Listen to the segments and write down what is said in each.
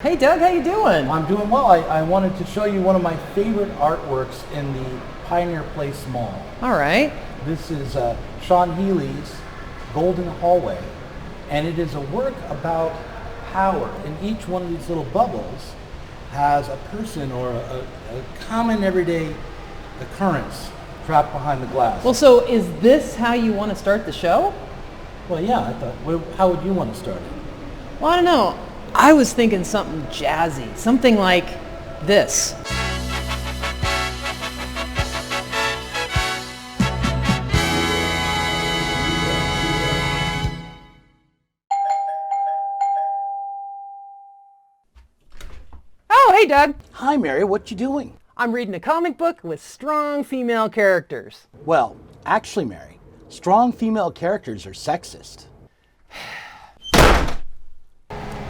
Hey Doug, how you doing? I'm doing well. I wanted to show you one of my favorite artworks in the Pioneer Place Mall. All right. This is Sean Healy's Golden Hallway, and it is a work about power. And each one of these little bubbles has a person or a common everyday occurrence trapped behind the glass. Well, so is this how you want to start the show? Well, yeah, I thought, how would you want to start it? Well, I don't know. I was thinking something jazzy, something like this. Oh, hey Doug. Hi, Mary. What you doing? I'm reading a comic book with strong female characters. Well, actually, Mary, strong female characters are sexist.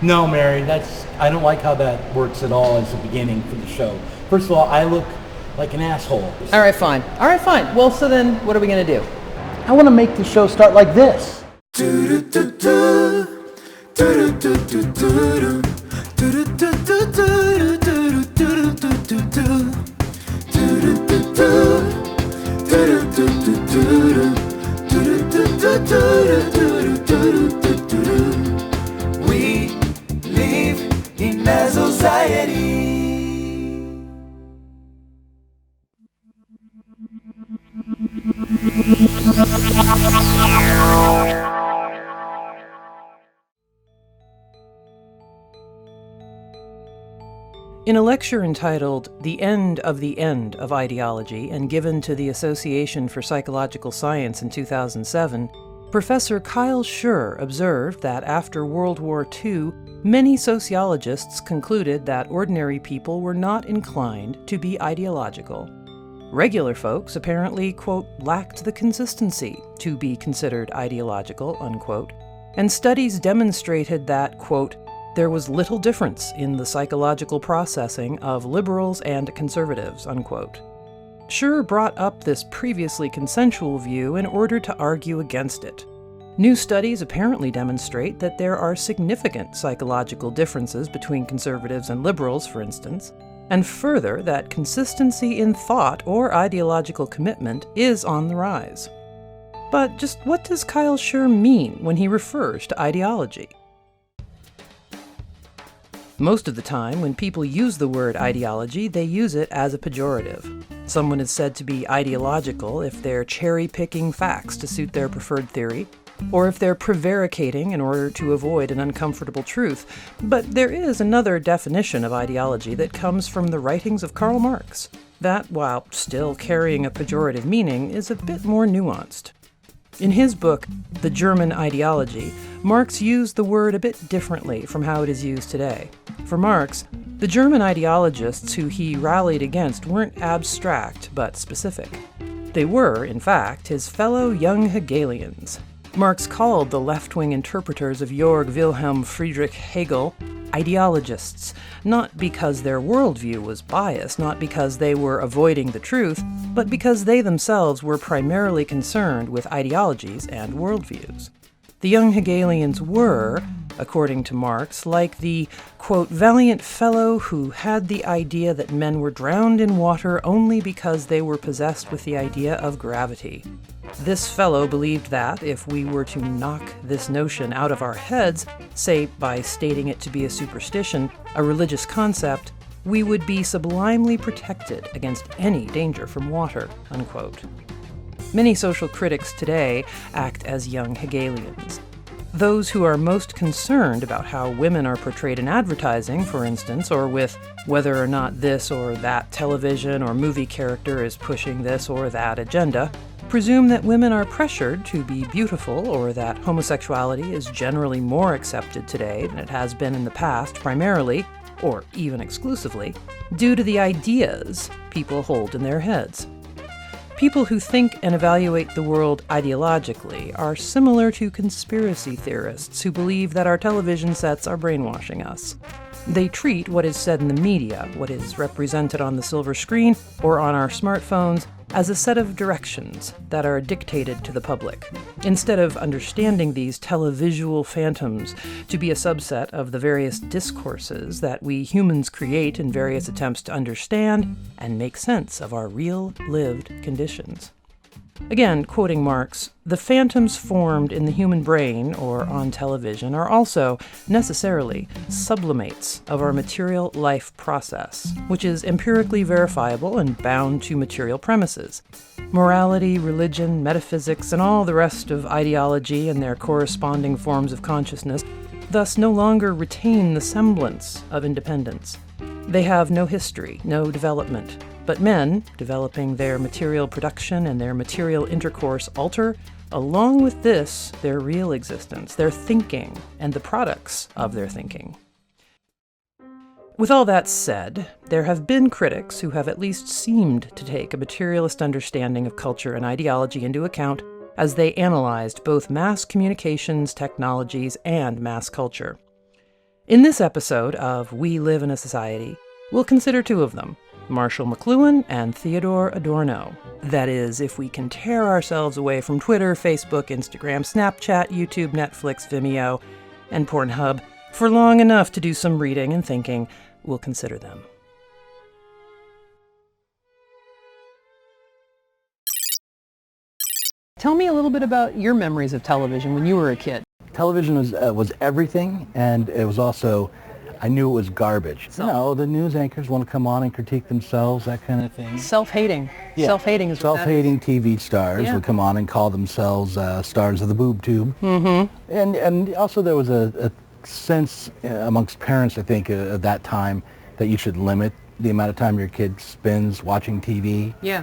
No, Mary, I don't like how that works at all as a beginning for the show. First of all, I look like an asshole. All right, fine. Well, so then what are we going to do? I want to make the show start like this. We live in a society. In a lecture entitled The End of Ideology and given to the Association for Psychological Science in 2007, Professor Kyle Schur observed that after World War II, many sociologists concluded that ordinary people were not inclined to be ideological. Regular folks apparently, quote, lacked the consistency to be considered ideological, unquote, and studies demonstrated that, quote, there was little difference in the psychological processing of liberals and conservatives, unquote. Schur brought up this previously consensual view in order to argue against it. New studies apparently demonstrate that there are significant psychological differences between conservatives and liberals, for instance, and further that consistency in thought or ideological commitment is on the rise. But just what does Kyle Schur mean when he refers to ideology? Most of the time, when people use the word ideology, they use it as a pejorative. Someone is said to be ideological if they're cherry-picking facts to suit their preferred theory, or if they're prevaricating in order to avoid an uncomfortable truth. But there is another definition of ideology that comes from the writings of Karl Marx, that, while still carrying a pejorative meaning, is a bit more nuanced. In his book, The German Ideology, Marx used the word a bit differently from how it is used today. For Marx, the German ideologists who he rallied against weren't abstract but specific. They were, in fact, his fellow young Hegelians. Marx called the left-wing interpreters of Georg Wilhelm Friedrich Hegel ideologists, not because their worldview was biased, not because they were avoiding the truth, but because they themselves were primarily concerned with ideologies and worldviews. The young Hegelians were, according to Marx, like the, quote, valiant fellow who had the idea that men were drowned in water only because they were possessed with the idea of gravity. This fellow believed that, if we were to knock this notion out of our heads, say by stating it to be a superstition, a religious concept, we would be sublimely protected against any danger from water, unquote. Many social critics today act as young Hegelians. Those who are most concerned about how women are portrayed in advertising, for instance, or with whether or not this or that television or movie character is pushing this or that agenda, presume that women are pressured to be beautiful or that homosexuality is generally more accepted today than it has been in the past, primarily, or even exclusively, due to the ideas people hold in their heads. People who think and evaluate the world ideologically are similar to conspiracy theorists who believe that our television sets are brainwashing us. They treat what is said in the media, what is represented on the silver screen or on our smartphones, as a set of directions that are dictated to the public, instead of understanding these televisual phantoms to be a subset of the various discourses that we humans create in various attempts to understand and make sense of our real lived conditions. Again, quoting Marx, the phantoms formed in the human brain or on television are also necessarily sublimates of our material life process, which is empirically verifiable and bound to material premises. Morality, religion, metaphysics, and all the rest of ideology and their corresponding forms of consciousness thus no longer retain the semblance of independence. They have no history, no development. But men, developing their material production and their material intercourse, alter, along with this, their real existence, their thinking, and the products of their thinking. With all that said, there have been critics who have at least seemed to take a materialist understanding of culture and ideology into account as they analyzed both mass communications technologies and mass culture. In this episode of We Live in a Society, we'll consider two of them, Marshall Mcluhan and Theodor Adorno. That is, if we can tear ourselves away from Twitter, Facebook, Instagram, Snapchat, YouTube, Netflix, Vimeo, and Pornhub for long enough to do some reading and thinking, we'll consider them. Tell me a little bit about your memories of television when you were a kid. Television was everything, and it was also, I knew it was garbage. You know, the news anchors want to come on and critique themselves, that kind of thing. Self-hating. Yeah. Self-hating is what that is. Self-hating TV stars would come on and call themselves stars of the boob tube. Mm-hmm. And also there was a sense amongst parents, I think, at that time that you should limit the amount of time your kid spends watching TV. Yeah.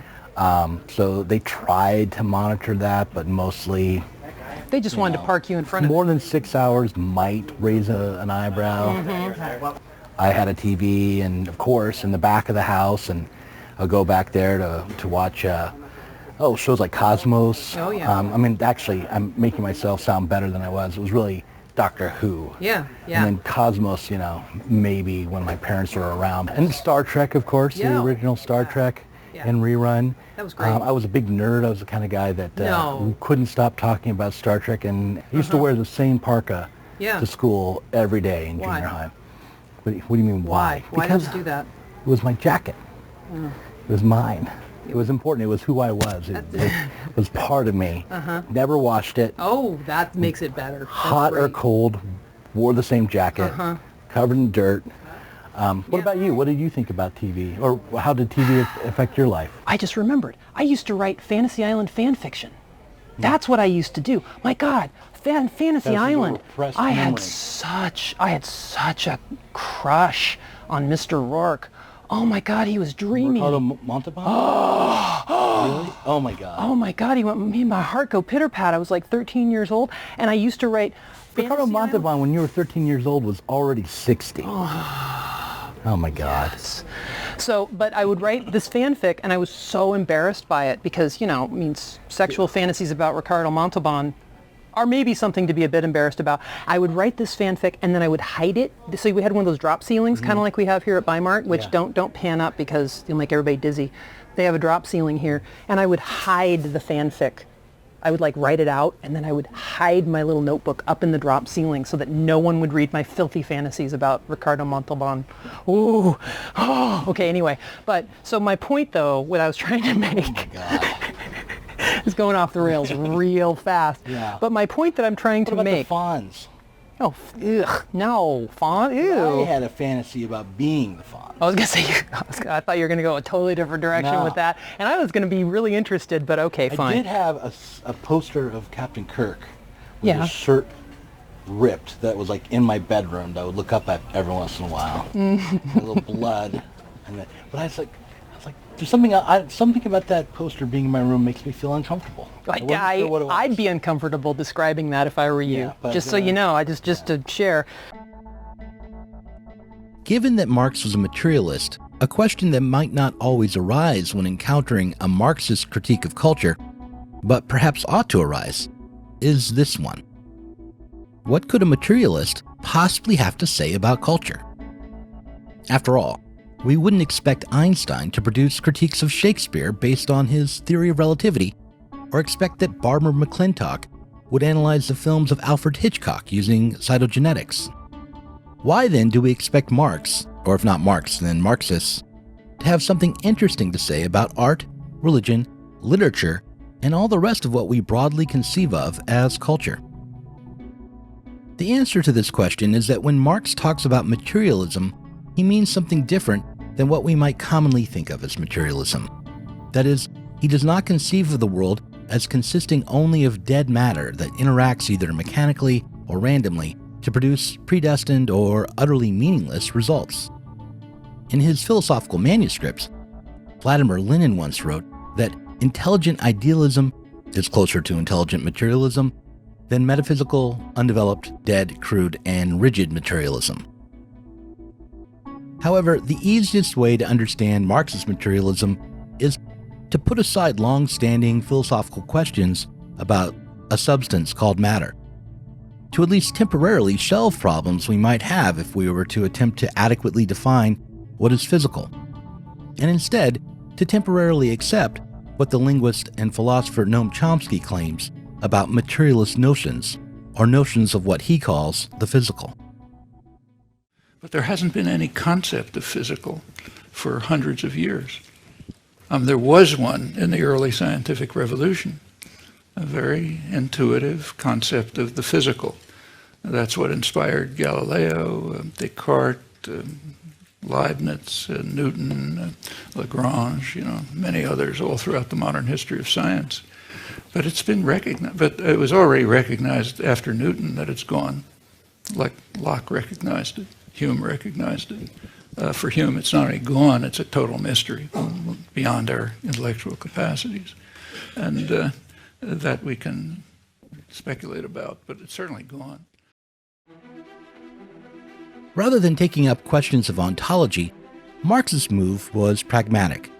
So they tried to monitor that, but mostly... They just wanted to park you in front of More than 6 hours might raise an eyebrow. Mm-hmm. I had a TV, and of course, in the back of the house, and I'll go back there to watch shows like Cosmos. Oh, yeah. I mean, actually, I'm making myself sound better than I was. It was really Doctor Who. Yeah, yeah. And then Cosmos, maybe when my parents were around. And Star Trek, of course, the original Star Trek. Yeah. In rerun. That was great. I was a big nerd. I was the kind of guy that couldn't stop talking about Star Trek, and I used to wear the same parka to school every day in junior high. What do you mean why? Why did you do that? It was my jacket. It was mine. It was important. It was who I was. It was part of me. Never washed it. Oh, that makes it better. That's Hot great. or cold, wore the same jacket, covered in dirt. What about you? What did you think about TV? Or how did TV affect your life? I just remembered. I used to write Fantasy Island fan fiction. That's what I used to do. My God, Fantasy Island. I had such a crush on Mr. Rourke. Oh my God, he was dreamy. Ricardo Montalban? Really? Oh my God. Oh my God, he made my heart go pitter-pat. I was like 13 years old, and I used to write Ricardo Montalban, when you were 13 years old, was already 60. Oh my God. Yes. So, but I would write this fanfic, and I was so embarrassed by it because, sexual fantasies about Ricardo Montalban are maybe something to be a bit embarrassed about. I would write this fanfic, and then I would hide it. So we had one of those drop ceilings, kind of like we have here at Bimart, which don't pan up because you'll make everybody dizzy. They have a drop ceiling here, and I would hide the fanfic. I would write it out, and then I would hide my little notebook up in the drop ceiling so that no one would read my filthy fantasies about Ricardo Montalban. Ooh, okay, anyway. But, so my point though, what I was trying to make is going off the rails real fast. Yeah. But my point that I'm trying to What about make. the Fonz? Oh, no, Fawn, ew. I had a fantasy about being the Fonz. I was going to say, I thought you were going to go a totally different direction with that. And I was going to be really interested, but okay, fine. I did have a poster of Captain Kirk with his shirt ripped that was in my bedroom that I would look up at every once in a while. A little blood. But I was like, there's something about that poster being in my room makes me feel uncomfortable. I'd be uncomfortable describing that if I were you. But, just so you know, just to share. Given that Marx was a materialist, a question that might not always arise when encountering a Marxist critique of culture, but perhaps ought to arise, is this one. What could a materialist possibly have to say about culture? After all, we wouldn't expect Einstein to produce critiques of Shakespeare based on his theory of relativity, or expect that Barbara McClintock would analyze the films of Alfred Hitchcock using cytogenetics. Why then do we expect Marx, or if not Marx, then Marxists, to have something interesting to say about art, religion, literature, and all the rest of what we broadly conceive of as culture? The answer to this question is that when Marx talks about materialism, he means something different than what we might commonly think of as materialism. That is, he does not conceive of the world as consisting only of dead matter that interacts either mechanically or randomly to produce predestined or utterly meaningless results. In his philosophical manuscripts, Vladimir Lenin once wrote that intelligent idealism is closer to intelligent materialism than metaphysical, undeveloped, dead, crude, and rigid materialism. However, the easiest way to understand Marxist materialism is to put aside long-standing philosophical questions about a substance called matter, to at least temporarily shelve problems we might have if we were to attempt to adequately define what is physical, and instead to temporarily accept what the linguist and philosopher Noam Chomsky claims about materialist notions, or notions of what he calls the physical. But there hasn't been any concept of physical for hundreds of years. There was one in the early scientific revolution, a very intuitive concept of the physical. That's what inspired Galileo, Descartes, Leibniz, Newton, Lagrange, many others all throughout the modern history of science. But it's been recognized, but it was already recognized after Newton that it's gone, like Locke recognized it, Hume recognized it. For Hume, it's not only gone, it's a total mystery beyond our intellectual capacities. And that we can speculate about, but it's certainly gone. Rather than taking up questions of ontology, Marx's move was pragmatic.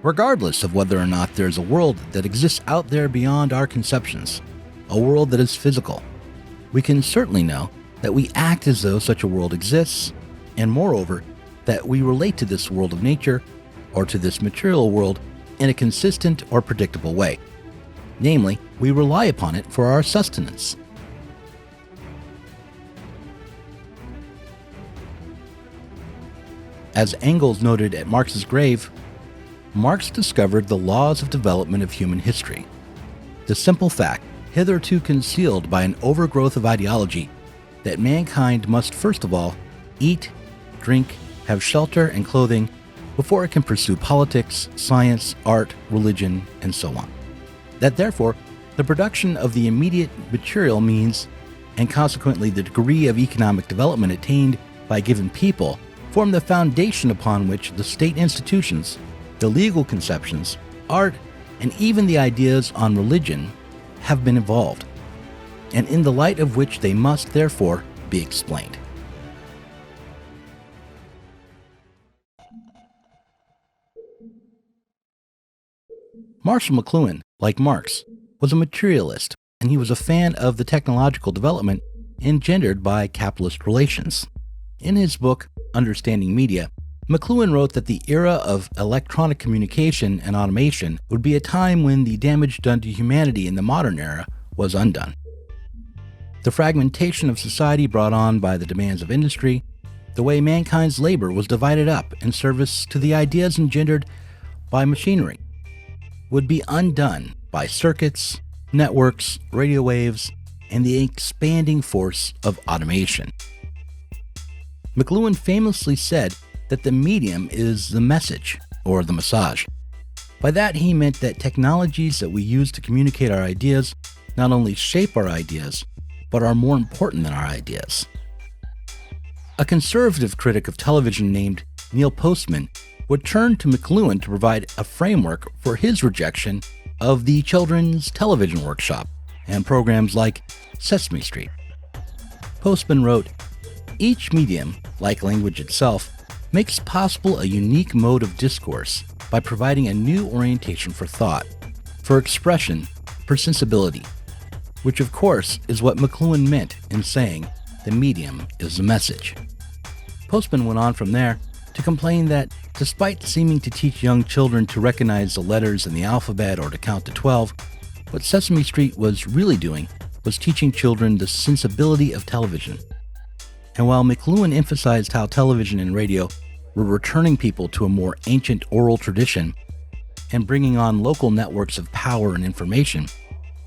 Regardless of whether or not there is a world that exists out there beyond our conceptions, a world that is physical, we can certainly know that we act as though such a world exists, and moreover, that we relate to this world of nature, or to this material world, in a consistent or predictable way. Namely, we rely upon it for our sustenance. As Engels noted at Marx's grave, Marx discovered the laws of development of human history. The simple fact, hitherto concealed by an overgrowth of ideology, that mankind must first of all eat, drink, have shelter and clothing before it can pursue politics, science, art, religion, and so on. That therefore, the production of the immediate material means, and consequently the degree of economic development attained by a given people, form the foundation upon which the state institutions, the legal conceptions, art, and even the ideas on religion have been evolved, and in the light of which they must therefore be explained. Marshall McLuhan, like Marx, was a materialist, and he was a fan of the technological development engendered by capitalist relations. In his book, Understanding Media, McLuhan wrote that the era of electronic communication and automation would be a time when the damage done to humanity in the modern era was undone. The fragmentation of society brought on by the demands of industry, the way mankind's labor was divided up in service to the ideas engendered by machinery, would be undone by circuits, networks, radio waves, and the expanding force of automation. McLuhan famously said that the medium is the message, or the massage. By that he meant that technologies that we use to communicate our ideas not only shape our ideas, but are more important than our ideas. A conservative critic of television named Neil Postman would turn to McLuhan to provide a framework for his rejection of the Children's Television Workshop and programs like Sesame Street. Postman wrote, "Each medium, like language itself, makes possible a unique mode of discourse by providing a new orientation for thought, for expression, for sensibility, which of course is what McLuhan meant in saying the medium is the message." Postman went on from there to complain that despite seeming to teach young children to recognize the letters in the alphabet or to count to 12, what Sesame Street was really doing was teaching children the sensibility of television. And while Mcluhan emphasized how television and radio were returning people to a more ancient oral tradition and bringing on local networks of power and information,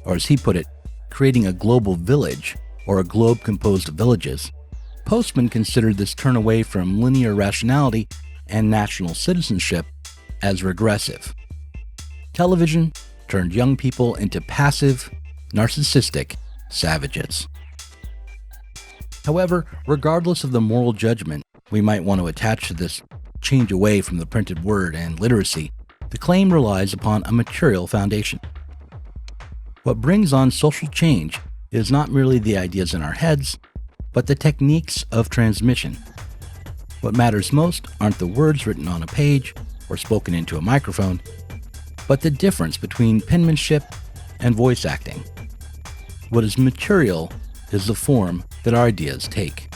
or as he put it, creating a global village or a globe composed of villages, Postman considered this turn away from linear rationality and national citizenship as regressive. Television turned young people into passive, narcissistic savages. However, regardless of the moral judgment we might want to attach to this change away from the printed word and literacy, the claim relies upon a material foundation. What brings on social change is not merely the ideas in our heads, but the techniques of transmission. What matters most aren't the words written on a page or spoken into a microphone, but the difference between penmanship and voice acting. What is material is the form that our ideas take.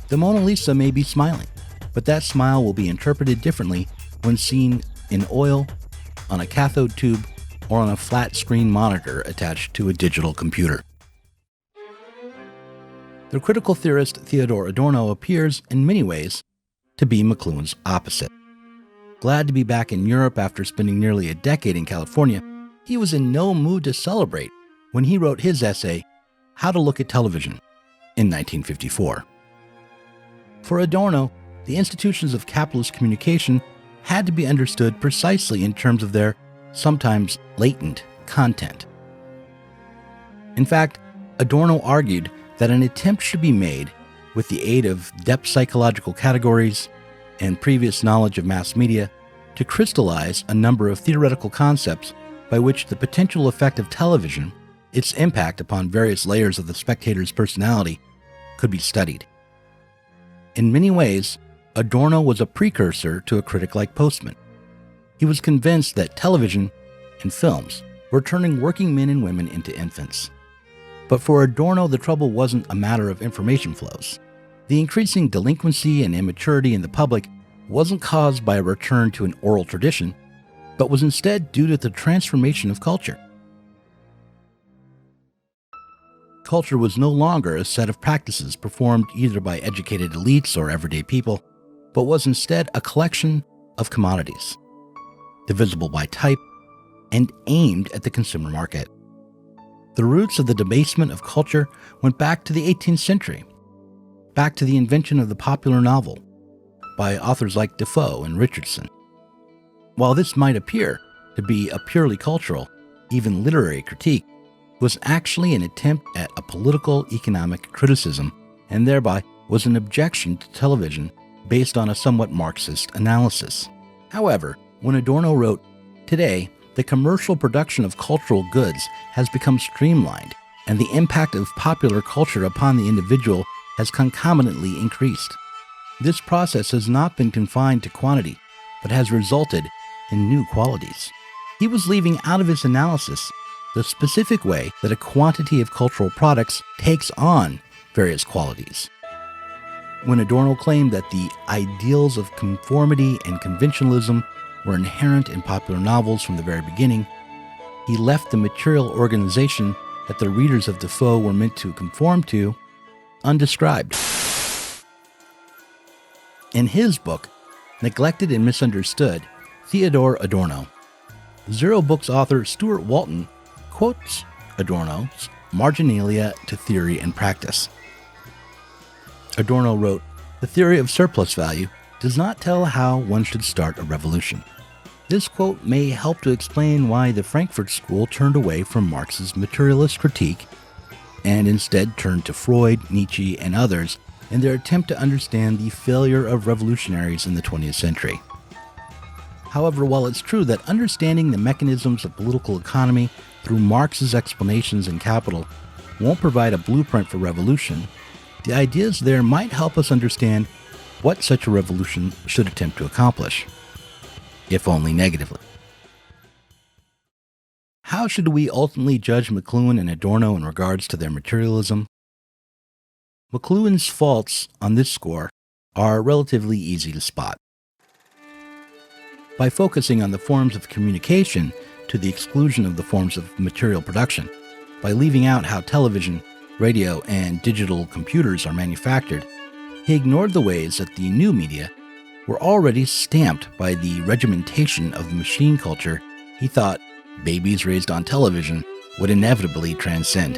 The Mona Lisa may be smiling, but that smile will be interpreted differently when seen in oil, on a cathode tube, or on a flat screen monitor attached to a digital computer. The critical theorist Theodor Adorno appears, in many ways, to be Mcluhan's opposite. Glad to be back in Europe after spending nearly a decade in California, he was in no mood to celebrate when he wrote his essay, How to Look at Television, in 1954. For Adorno, the institutions of capitalist communication had to be understood precisely in terms of their sometimes latent content. In fact, Adorno argued that an attempt should be made, with the aid of depth psychological categories and previous knowledge of mass media, to crystallize a number of theoretical concepts by which the potential effect of television, its impact upon various layers of the spectator's personality, could be studied. In many ways, Adorno was a precursor to a critic like Postman. He was convinced that television and films were turning working men and women into infants. But for Adorno, the trouble wasn't a matter of information flows. The increasing delinquency and immaturity in the public wasn't caused by a return to an oral tradition, but was instead due to the transformation of culture. Culture was no longer a set of practices performed either by educated elites or everyday people, but was instead a collection of commodities, divisible by type, and aimed at the consumer market. The roots of the debasement of culture went back to the 18th century, back to the invention of the popular novel by authors like Defoe and Richardson. While this might appear to be a purely cultural, even literary critique, it was actually an attempt at a political economic criticism, and thereby was an objection to television based on a somewhat Marxist analysis. However, when Adorno wrote, "Today, the commercial production of cultural goods has become streamlined, and the impact of popular culture upon the individual has concomitantly increased. This process has not been confined to quantity, but has resulted in new qualities." He was leaving out of his analysis the specific way that a quantity of cultural products takes on various qualities. When Adorno claimed that the ideals of conformity and conventionalism were inherent in popular novels from the very beginning, he left the material organization that the readers of Defoe were meant to conform to undescribed. In his book, Neglected and Misunderstood, Theodor Adorno, Zero Books author Stuart Walton quotes Adorno's Marginalia to Theory and Practice. Adorno wrote, "The theory of surplus value does not tell how one should start a revolution." This quote may help to explain why the Frankfurt School turned away from Marx's materialist critique and instead turned to Freud, Nietzsche, and others in their attempt to understand the failure of revolutionaries in the 20th century. However, while it's true that understanding the mechanisms of political economy through Marx's explanations in Capital won't provide a blueprint for revolution, the ideas there might help us understand what such a revolution should attempt to accomplish, if only negatively. How should we ultimately judge Mcluhan and Adorno in regards to their materialism? Mcluhan's faults on this score are relatively easy to spot. by focusing on the forms of communication to the exclusion of the forms of material production, by leaving out how television, radio, and digital computers are manufactured. He ignored the ways that the new media were already stamped by the regimentation of the machine culture he thought babies raised on television would inevitably transcend.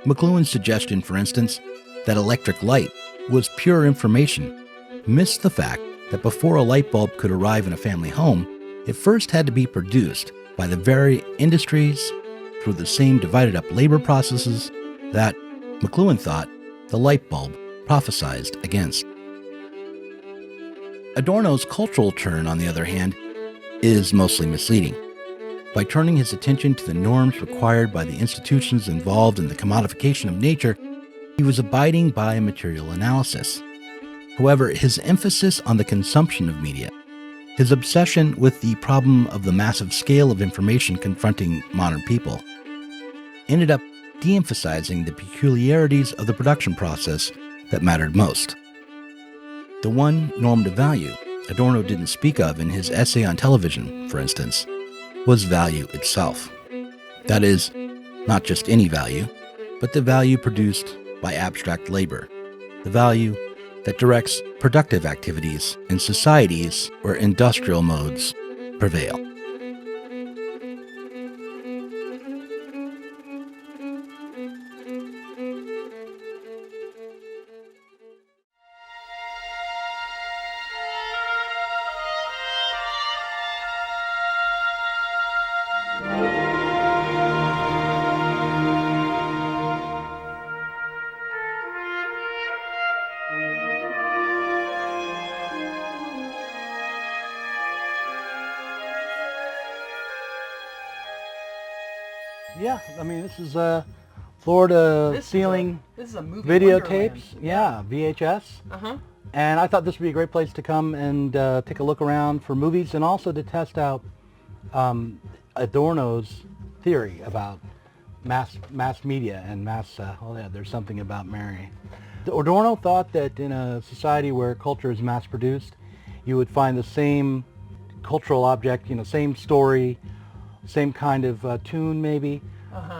Mcluhan's suggestion, for instance, that electric light was pure information, missed the fact that before a light bulb could arrive in a family home, it first had to be produced by the very industries through the same divided up labor processes that Mcluhan thought the light bulb prophesied against. Adorno's cultural turn, on the other hand, is mostly misleading. By turning his attention to the norms required by the institutions involved in the commodification of nature, he was abiding by material analysis. However, his emphasis on the consumption of media, his obsession with the problem of the massive scale of information confronting modern people, ended up de-emphasizing the peculiarities of the production process that mattered most. The one normative value Adorno didn't speak of in his essay on television, for instance, was value itself. That is, not just any value, but the value produced by abstract labor, the value that directs productive activities in societies where industrial modes prevail. Yeah, I mean, this is Florida ceiling This is a movie videotapes. wonderland. Yeah, VHS. Uh-huh. And I thought this would be a great place to come and take a look around for movies and also to test out Adorno's theory about mass media and mass, there's something about Mary. Adorno thought that in a society where culture is mass produced, you would find the same cultural object, same story, same kind of tune maybe,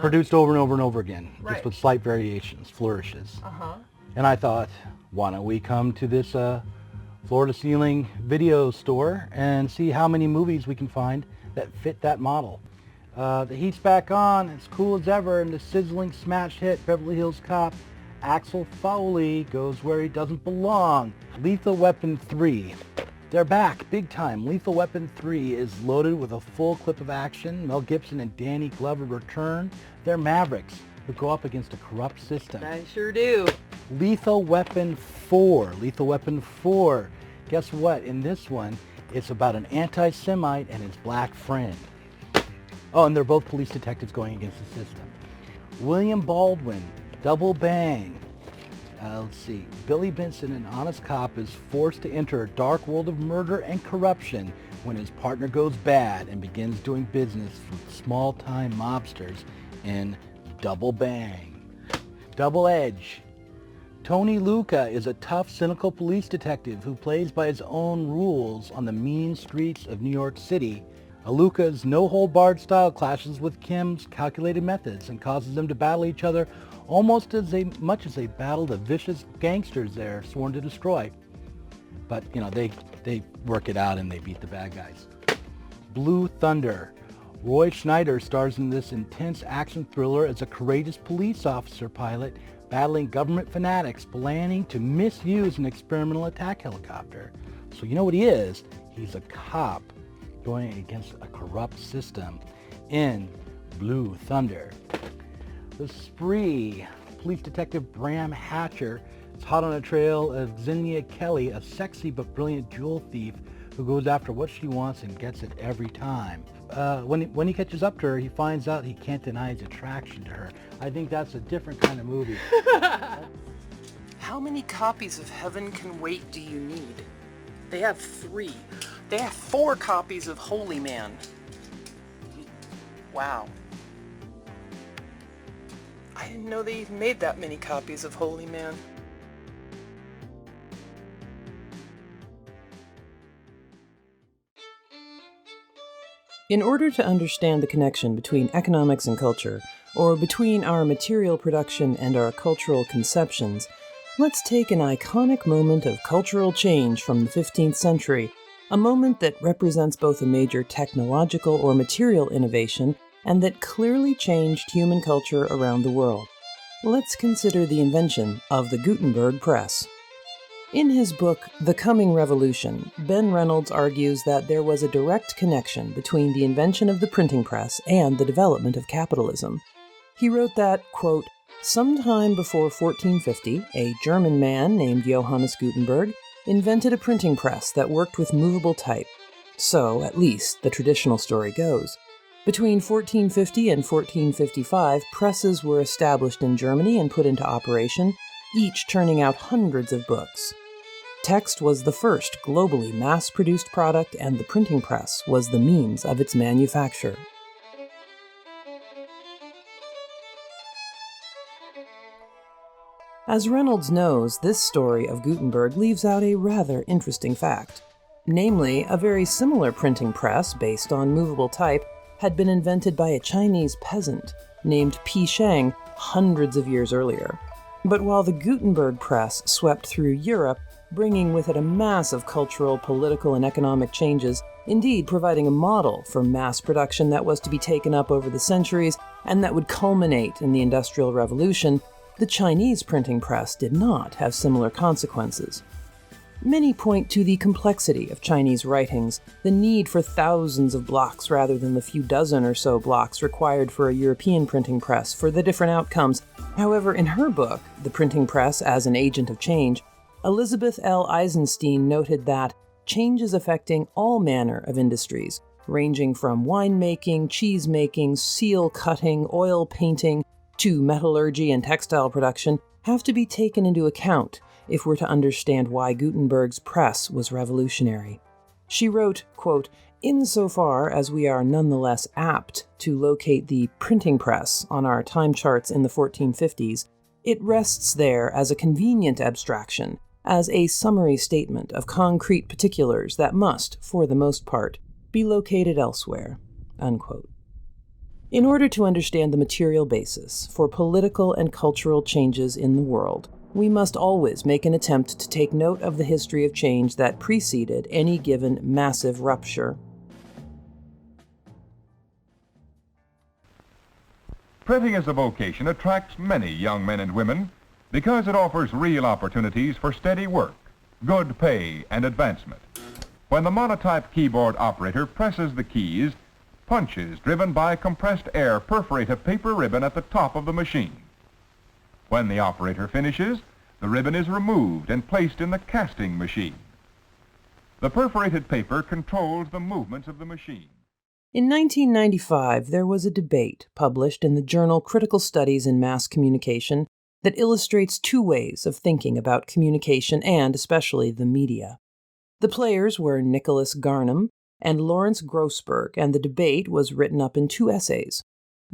produced over and over and over again, Right. just with slight variations, flourishes. Uh-huh. And I thought, why don't we come to this Florida ceiling video store and see how many movies we can find that fit that model. The heat's back on, it's cool as ever, and the sizzling smash hit Beverly Hills Cop Axel Foley goes where he doesn't belong. Lethal Weapon 3. They're back, big time. Lethal Weapon 3 is loaded with a full clip of action. Mel Gibson and Danny Glover return. They're mavericks who go up against a corrupt system. I sure do. Lethal Weapon 4. Lethal Weapon 4. Guess what? In this one, it's about an anti-Semite and his black friend. Oh, and they're both police detectives going against the system. William Baldwin, Double Bang. Let's see. Billy Benson, an honest cop, is forced to enter a dark world of murder and corruption when his partner goes bad and begins doing business with small-time mobsters in Double Bang. Double Edge. Tony Luca is a tough, cynical police detective who plays by his own rules on the mean streets of New York City. Luca's no-hold-barred style clashes with Kim's calculated methods and causes them to battle each other almost as much as they battle the vicious gangsters they're sworn to destroy. But, they work it out and they beat the bad guys. Blue Thunder. Roy Schneider stars in this intense action thriller as a courageous police officer pilot battling government fanatics planning to misuse an experimental attack helicopter. So you know what he is? He's a cop going against a corrupt system in Blue Thunder. The Spree. Police Detective Bram Hatcher is hot on a trail of Xenia Kelly, a sexy but brilliant jewel thief who goes after what she wants and gets it every time. When he catches up to her, he finds out he can't deny his attraction to her. I think that's a different kind of movie. How many copies of Heaven Can Wait do you need? They have 3. They have 4 copies of Holy Man. Wow. I didn't know they even made that many copies of Holy Man. In order to understand the connection between economics and culture, or between our material production and our cultural conceptions, let's take an iconic moment of cultural change from the 15th century, a moment that represents both a major technological or material innovation and that clearly changed human culture around the world. Let's consider the invention of the Gutenberg press. In his book, The Coming Revolution, Ben Reynolds argues that there was a direct connection between the invention of the printing press and the development of capitalism. He wrote that, quote, "Sometime before 1450, a German man named Johannes Gutenberg invented a printing press that worked with movable type. So, at least, the traditional story goes. Between 1450 and 1455, presses were established in Germany and put into operation, each turning out hundreds of books. Text was the first globally mass-produced product, and the printing press was the means of its manufacture." As Reynolds knows, this story of Gutenberg leaves out a rather interesting fact. Namely, a very similar printing press based on movable type had been invented by a Chinese peasant named Pi Sheng hundreds of years earlier. But while the Gutenberg press swept through Europe, bringing with it a mass of cultural, political, and economic changes, indeed providing a model for mass production that was to be taken up over the centuries and that would culminate in the Industrial Revolution, the Chinese printing press did not have similar consequences. Many point to the complexity of Chinese writings, the need for thousands of blocks rather than the few dozen or so blocks required for a European printing press for the different outcomes. However, in her book, The Printing Press as an Agent of Change, Elizabeth L. Eisenstein noted that changes affecting all manner of industries, ranging from winemaking, cheese-making, seal cutting, oil painting, to metallurgy and textile production, have to be taken into account if we're to understand why Gutenberg's press was revolutionary. She wrote, quote, "Insofar as we are nonetheless apt to locate the printing press on our time charts in the 1450s, it rests there as a convenient abstraction, as a summary statement of concrete particulars that must, for the most part, be located elsewhere." Unquote. In order to understand the material basis for political and cultural changes in the world, we must always make an attempt to take note of the history of change that preceded any given massive rupture. Printing as a vocation attracts many young men and women because it offers real opportunities for steady work, good pay, and advancement. When the monotype keyboard operator presses the keys, punches driven by compressed air perforate a paper ribbon at the top of the machine. When the operator finishes, the ribbon is removed and placed in the casting machine. The perforated paper controls the movements of the machine. In 1995, there was a debate published in the journal Critical Studies in Mass Communication that illustrates two ways of thinking about communication and especially the media. The players were Nicholas Garnham and Lawrence Grossberg, and the debate was written up in two essays.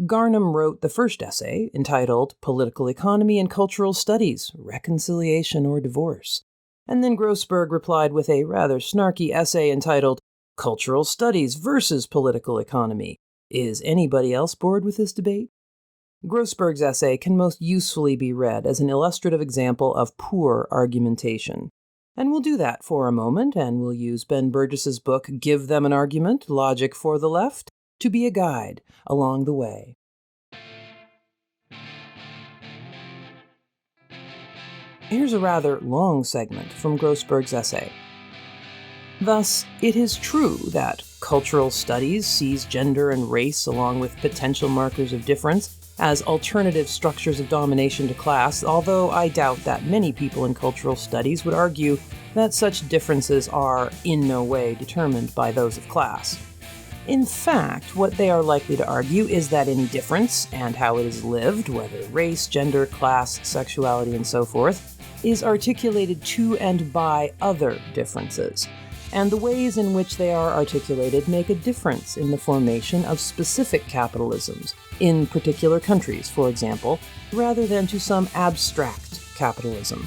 Garnham wrote the first essay, entitled Political Economy and Cultural Studies, Reconciliation or Divorce, and then Grossberg replied with a rather snarky essay entitled Cultural Studies versus Political Economy. Is anybody else bored with this debate? Grossberg's essay can most usefully be read as an illustrative example of poor argumentation. And we'll do that for a moment, and we'll use Ben Burgis's book, Give Them an Argument, Logic for the Left, to be a guide along the way. Here's a rather long segment from Grossberg's essay. Thus, it is true that cultural studies sees gender and race along with potential markers of difference as alternative structures of domination to class, although I doubt that many people in cultural studies would argue that such differences are in no way determined by those of class. In fact, what they are likely to argue is that any difference, and how it is lived, whether race, gender, class, sexuality, and so forth, is articulated to and by other differences, and the ways in which they are articulated make a difference in the formation of specific capitalisms, in particular countries, for example, rather than to some abstract capitalism.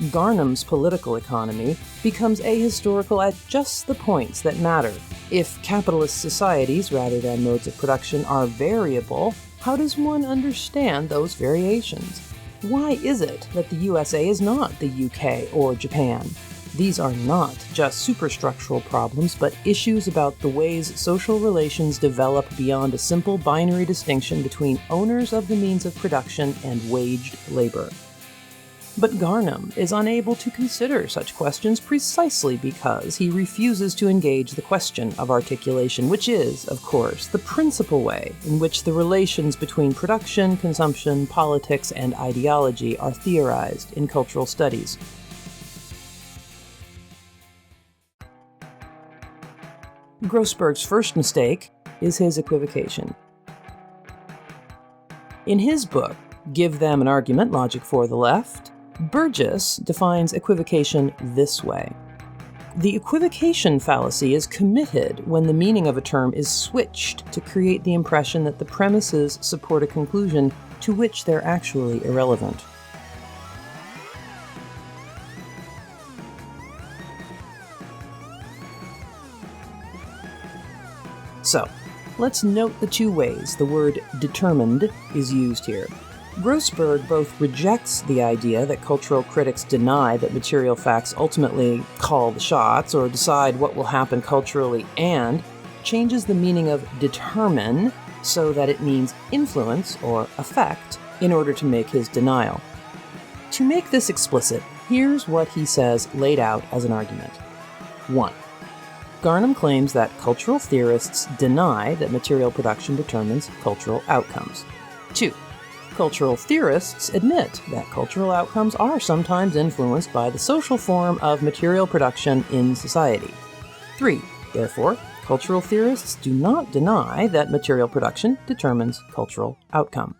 Garnham's political economy becomes ahistorical at just the points that matter, If capitalist societies, rather than modes of production, are variable, how does one understand those variations? Why is it that the USA is not the UK or Japan? These are not just superstructural problems, but issues about the ways social relations develop beyond a simple binary distinction between owners of the means of production and waged labor. But Garnham is unable to consider such questions precisely because he refuses to engage the question of articulation, which is, of course, the principal way in which the relations between production, consumption, politics, and ideology are theorized in cultural studies. Grossberg's first mistake is his equivocation. In his book, Give Them an Argument, Logic for the Left, Burgis defines equivocation this way. The equivocation fallacy is committed when the meaning of a term is switched to create the impression that the premises support a conclusion to which they're actually irrelevant. So, let's note the two ways the word determined is used here. Grossberg both rejects the idea that cultural critics deny that material facts ultimately call the shots or decide what will happen culturally, and changes the meaning of determine so that it means influence or affect in order to make his denial. To make this explicit, here's what he says laid out as an argument. 1. Garnham claims that cultural theorists deny that material production determines cultural outcomes. 2. Cultural theorists admit that cultural outcomes are sometimes influenced by the social form of material production in society. 3. Therefore, cultural theorists do not deny that material production determines cultural outcome.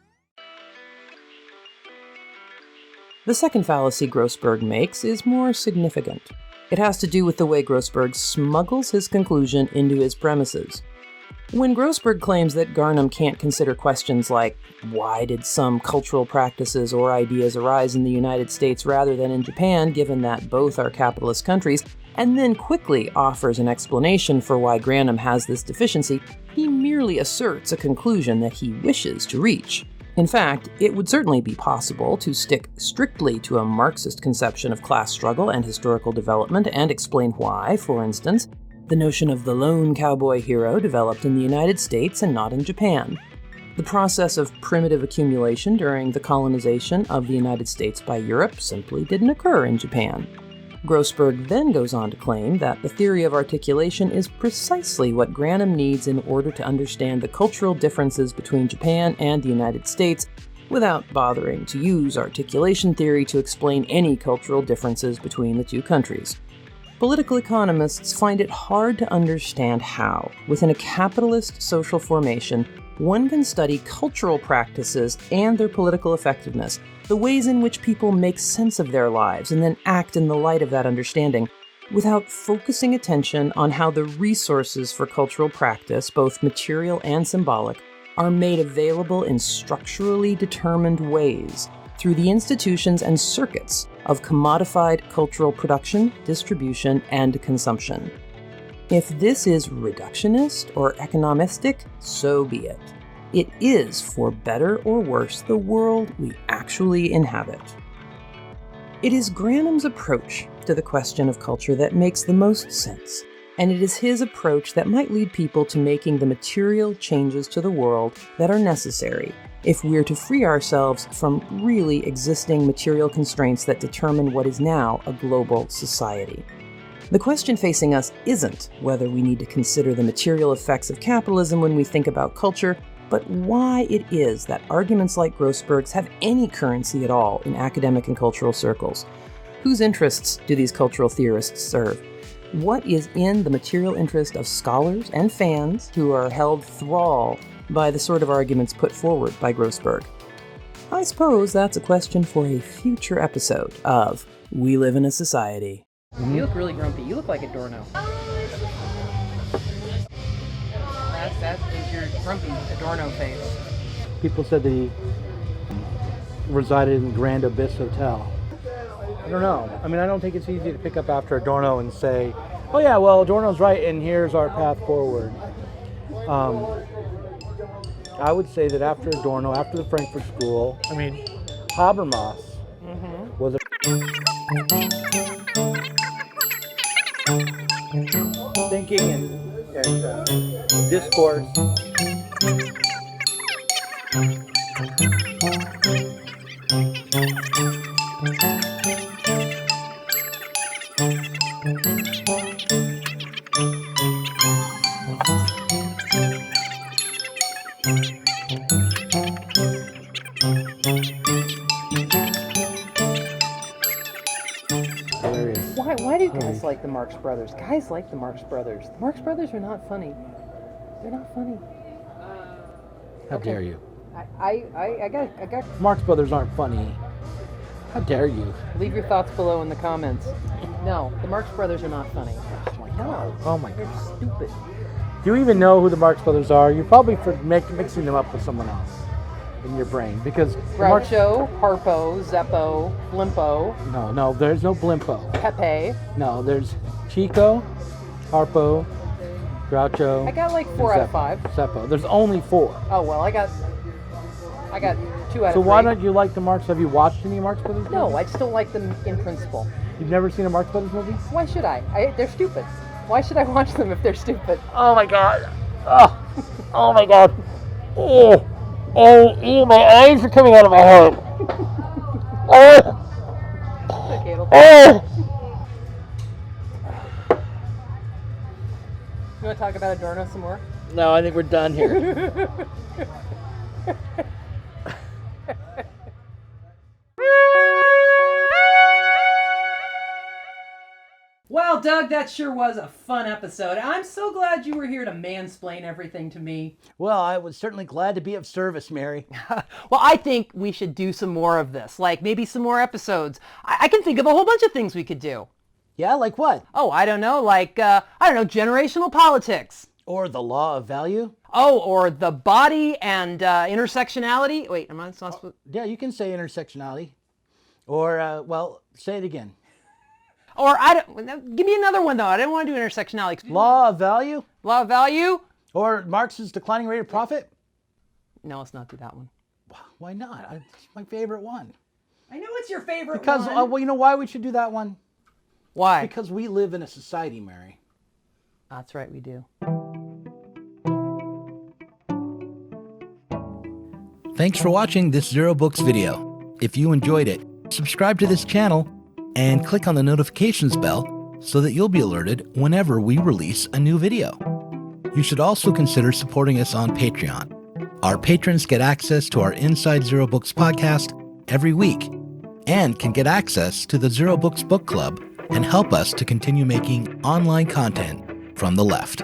The second fallacy Grossberg makes is more significant. It has to do with the way Grossberg smuggles his conclusion into his premises. When Grossberg claims that Garnham can't consider questions like, why did some cultural practices or ideas arise in the United States rather than in Japan, given that both are capitalist countries, and then quickly offers an explanation for why Garnham has this deficiency, he merely asserts a conclusion that he wishes to reach. In fact, it would certainly be possible to stick strictly to a Marxist conception of class struggle and historical development and explain why, for instance, the notion of the lone cowboy hero developed in the United States and not in Japan. The process of primitive accumulation during the colonization of the United States by Europe simply didn't occur in Japan. Grossberg then goes on to claim that the theory of articulation is precisely what Garnham needs in order to understand the cultural differences between Japan and the United States, without bothering to use articulation theory to explain any cultural differences between the two countries. Political economists find it hard to understand how, within a capitalist social formation, one can study cultural practices and their political effectiveness, the ways in which people make sense of their lives and then act in the light of that understanding, without focusing attention on how the resources for cultural practice, both material and symbolic, are made available in structurally determined ways through the institutions and circuits of commodified cultural production, distribution, and consumption. If this is reductionist or economistic, so be it. It is, for better or worse, the world we actually inhabit. It is Garnham's approach to the question of culture that makes the most sense, and it is his approach that might lead people to making the material changes to the world that are necessary if we're to free ourselves from really existing material constraints that determine what is now a global society. The question facing us isn't whether we need to consider the material effects of capitalism when we think about culture, but why it is that arguments like Grossberg's have any currency at all in academic and cultural circles. Whose interests do these cultural theorists serve? What is in the material interest of scholars and fans who are held thrall by the sort of arguments put forward by Grossberg? I suppose that's a question for a future episode of We Live in a Society. You look really grumpy. You look like Adorno. That is your grumpy Adorno face. People said that he resided in Grand Abyss Hotel. I don't know. I mean, I don't think it's easy to pick up after Adorno and say, Oh yeah, well, Adorno's right, and here's our path forward. I would say that after Adorno, after the Frankfurt School, Habermas was a thinking and discourse. Why do guys like the Marx Brothers? Guys like the Marx Brothers. The Marx Brothers are not funny. They're not funny. How dare you? I got. Marx Brothers aren't funny. How dare you? Leave your thoughts below in the comments. No, the Marx Brothers are not funny. Oh my god. Oh my god. They're stupid. Do you even know who the Marx Brothers are? You're probably mixing them up with someone else in your brain because Groucho, Harpo, Zeppo, Blimpo. No, there's no Blimpo. Pepe. No, there's Chico, Harpo, Groucho. I got like 4 out of 5. Zeppo. There's only 4. Oh well, I got 2 out of 3. So why don't you like the Marx? Have you watched any Marx Brothers movies? No, I just don't like them in principle. You've never seen a Marx Brothers movie? Why should I? They're stupid. Why should I watch them if they're stupid? Oh my god. Oh my god. Oh, my eyes are coming out of my head. Okay, you want to talk about Adorno some more? No, I think we're done here. Well, Doug, that sure was a fun episode. I'm so glad you were here to mansplain everything to me. Well, I was certainly glad to be of service, Mary. Well, I think we should do some more of this, like maybe some more episodes. I can think of a whole bunch of things we could do. Yeah, like what? Oh, I don't know, generational politics. Or the law of value? Oh, or the body and intersectionality. Wait, am I supposed to? Yeah, you can say intersectionality. Or, say it again. Or give me another one though. I didn't want to do intersectionality. Law of value? Law of value? Or Marx's declining rate of profit? No, let's not do that one. Why not? It's my favorite one. I know it's your favorite because, one. You know why we should do that one? Why? Because we live in a society, Mary. That's right, we do. Thanks for watching this Zero Books video. If you enjoyed it, subscribe to this channel and click on the notifications bell so that you'll be alerted whenever we release a new video. You should also consider supporting us on Patreon. Our patrons get access to our Inside Zero Books podcast every week and can get access to the Zero Books Book Club and help us to continue making online content from the left.